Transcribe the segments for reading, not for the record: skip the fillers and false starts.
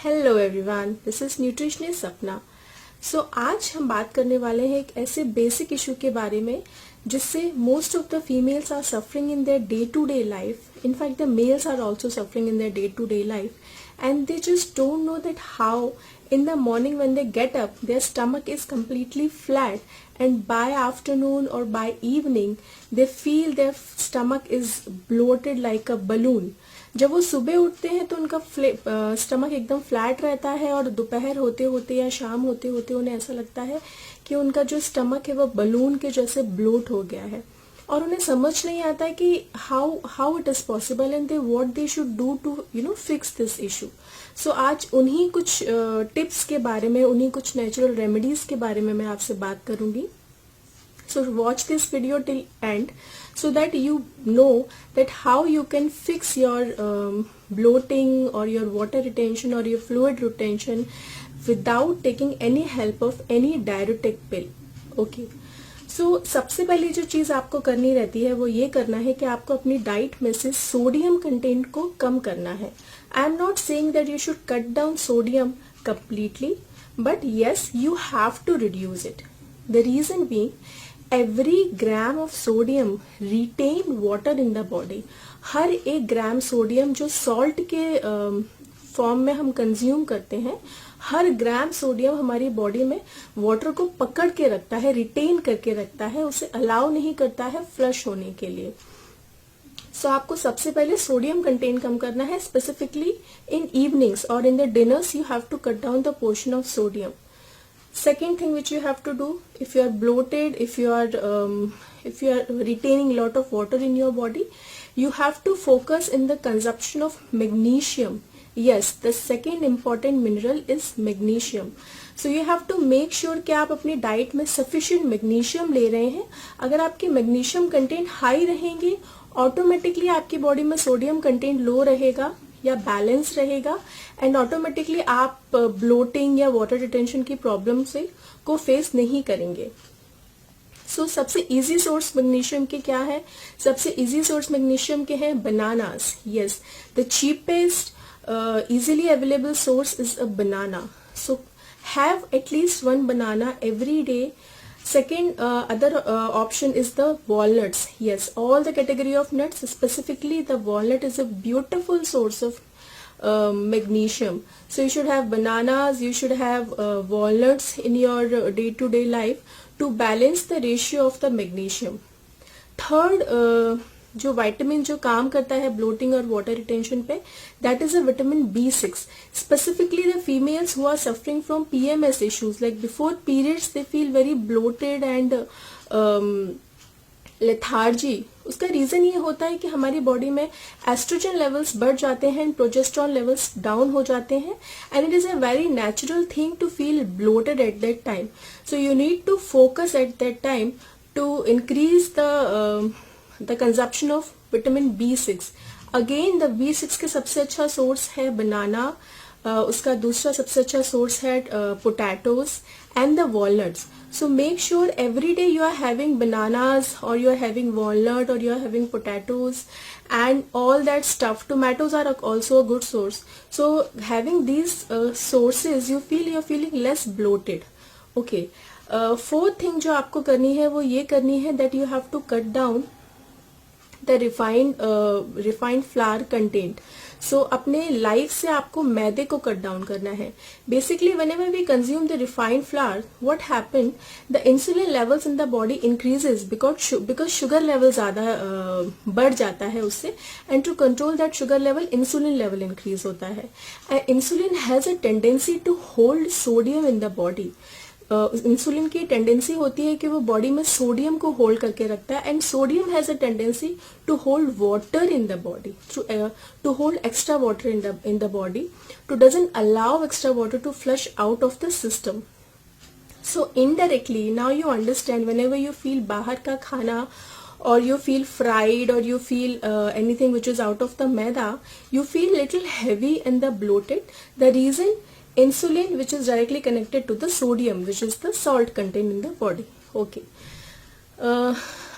Hello everyone, this is nutritionist सपना। आज हम बात करने वाले हैं एक ऐसे बेसिक इशू के बारे में जिससे most of the females are suffering in their day to day life. In fact the males are also suffering in their day to day life and they just don't know that how in the morning when they get up their stomach is completely flat and by afternoon or by evening they feel their stomach is bloated like a balloon. जब वो सुबह उठते हैं तो उनका stomach एकदम flat रहता है और दोपहर होते होते या शाम होते होते उन्हें ऐसा लगता है कि उनका जो स्टमक है वो बलून के जैसे ब्लोट हो गया है और उन्हें समझ नहीं आता है कि how it is possible and they what they should do to fix this issue. So आज उन्हीं कुछ टिप्स के बारे में, उन्हीं कुछ नेचुरल रेमेडीज के बारे में मैं आपसे बात करूंगी. So watch this video till end so that you know that how you can fix your bloating or your water retention or your fluid retention without taking any help of any diuretic pill. Okay. सबसे पहली जो चीज आपको करनी रहती है वो ये करना है कि आपको अपनी डाइट में से सोडियम कंटेंट को कम करना है. I am not saying that you should cut down sodium completely, but yes, you have to reduce it. The reason being, every gram of sodium retain water in the body. हर एक gram sodium जो salt के form में हम consume करते हैं, हर gram sodium हमारी body में water को पकड़ के रखता है, रिटेन करके रखता है, उसे अलाउ नहीं करता है फ्लश होने के लिए. आपको सबसे पहले सोडियम कंटेंट कम करना है. स्पेसिफिकली इन इवनिंग्स और in the dinners you have to cut down the portion of sodium. Second thing which you have to do, if you are bloated, if you are retaining a lot of water in your body, you have to focus in the consumption of magnesium. Yes, the second important mineral is magnesium. So you have to make sure कि आप अपनी diet में sufficient magnesium ले रहे हैं. अगर आपके magnesium content high रहेंगे, ऑटोमेटिकली आपकी बॉडी में सोडियम कंटेंट लो रहेगा या बैलेंस रहेगा एंड ऑटोमेटिकली आप ब्लोटिंग या वाटर रिटेंशन की प्रॉब्लम से को फेस नहीं करेंगे. सबसे इजी सोर्स मैग्नीशियम के क्या है? सबसे इजी सोर्स मैग्नीशियम के हैं bananas. Yes, the cheapest easily available source is a banana. Have at least one banana every day. Second, other option is the walnuts. Yes, all the category of nuts, specifically the walnut is a beautiful source of magnesium. So you should have bananas, you should have walnuts in your day-to-day life to balance the ratio of the magnesium. Third, जो vitamin जो काम करता है bloating और water retention पे, that is a vitamin B6. Specifically the females who are suffering from PMS issues like before periods they feel very bloated and lethargy. उसका reason ये होता है कि हमारी बॉडी में एस्ट्रोजन लेवल्स बढ़ जाते हैं एंड प्रोजेस्टेरॉन लेवल्स डाउन हो जाते हैं and it is a very natural thing to feel bloated at that time. So you need to focus at that time to increase the consumption of vitamin B6. Again, the B6 के सबसे अच्छा source है बनाना, उसका दूसरा सबसे अच्छा source है potatoes and the walnuts. So make sure every day you are having bananas or you are having walnut or you are having potatoes and all that stuff. Tomatoes are also a good source. So having these sources, you feel you're feeling less bloated. Okay. Fourth thing जो आपको करनी है वो ये करनी है that you have to cut down the refined flour content. अपने life से आपको मैदे को कट डाउन करना है. Basically whenever we consume the refined flour, what happen, the insulin levels in the body increases because sugar level ज्यादा बढ़ जाता है उससे, and to control that sugar level, insulin level increase होता है. And insulin has a tendency to hold sodium in the body. Insulin की tendency होती है कि वो बॉडी में सोडियम को होल्ड करके रखता है and sodium has a tendency to hold water in the body, to hold extra water in the body, to doesn't allow extra water to flush out of the system. So indirectly now you understand whenever you feel बाहर का खाना or you feel fried or you feel anything which is out of the maida, you feel little heavy and the bloated. The reason, insulin which is directly connected to the sodium which is the salt content in the body. Okay.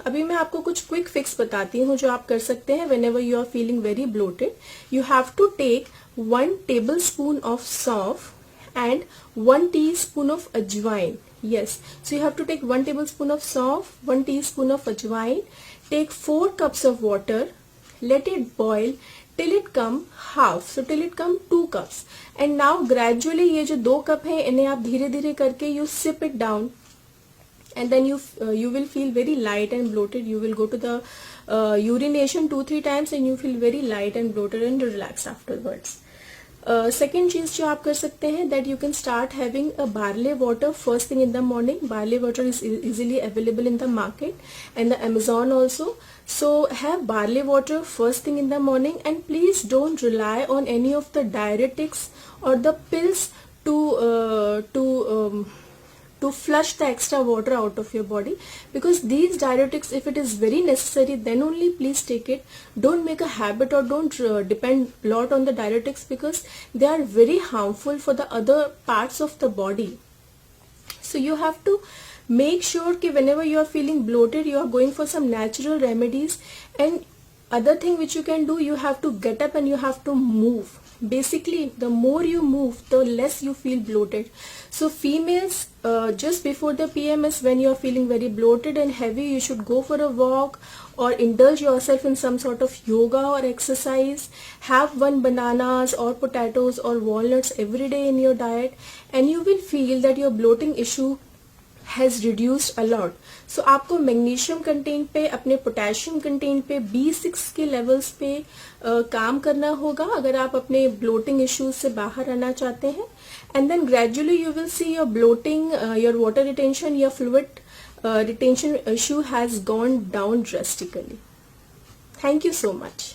अभी मैं आपको कुछ quick fix बताती हूँ जो आप कर सकते हैं whenever you are feeling very bloated. You have to take 1 tablespoon of सौंफ and 1 teaspoon of ajwain. Yes, so you have to take 1 tablespoon of sauf, 1 teaspoon of ajwain, take 4 cups of water, let it boil till it come half, so till it come 2 cups. And now gradually ये जो 2 cup है इन्हें आप धीरे धीरे करके you sip it down, and then you will feel very light and bloated. You will go to the urination 2-3 times and you feel very light and bloated and relaxed afterwards. Second चीज जो आप कर सकते हैं that you can start having a barley water first thing in the morning. Barley water is easily available in the market and the Amazon also. So have barley water first thing in the morning, and please don't rely on any of the diuretics or the pills to flush the extra water out of your body, because these diuretics, if it is very necessary, then only please take it. Don't make a habit or don't depend a lot on the diuretics, because they are very harmful for the other parts of the body. So you have to make sure that whenever you are feeling bloated, you are going for some natural remedies. And other thing which you can do, you have to get up and you have to move. Basically, the more you move, the less you feel bloated. So females, just before the PMS, when you are feeling very bloated and heavy, you should go for a walk or indulge yourself in some sort of yoga or exercise. Have 1 bananas or potatoes or walnuts every day in your diet, and you will feel that your bloating issue has reduced a lot. So आपको magnesium content पे, अपने potassium content पे, B6 के levels पे काम करना होगा अगर आप अपने ब्लोटिंग इश्यूज से बाहर आना चाहते हैं. And then gradually you will see your bloating, your water retention, your fluid retention issue has gone down drastically. Thank you so much.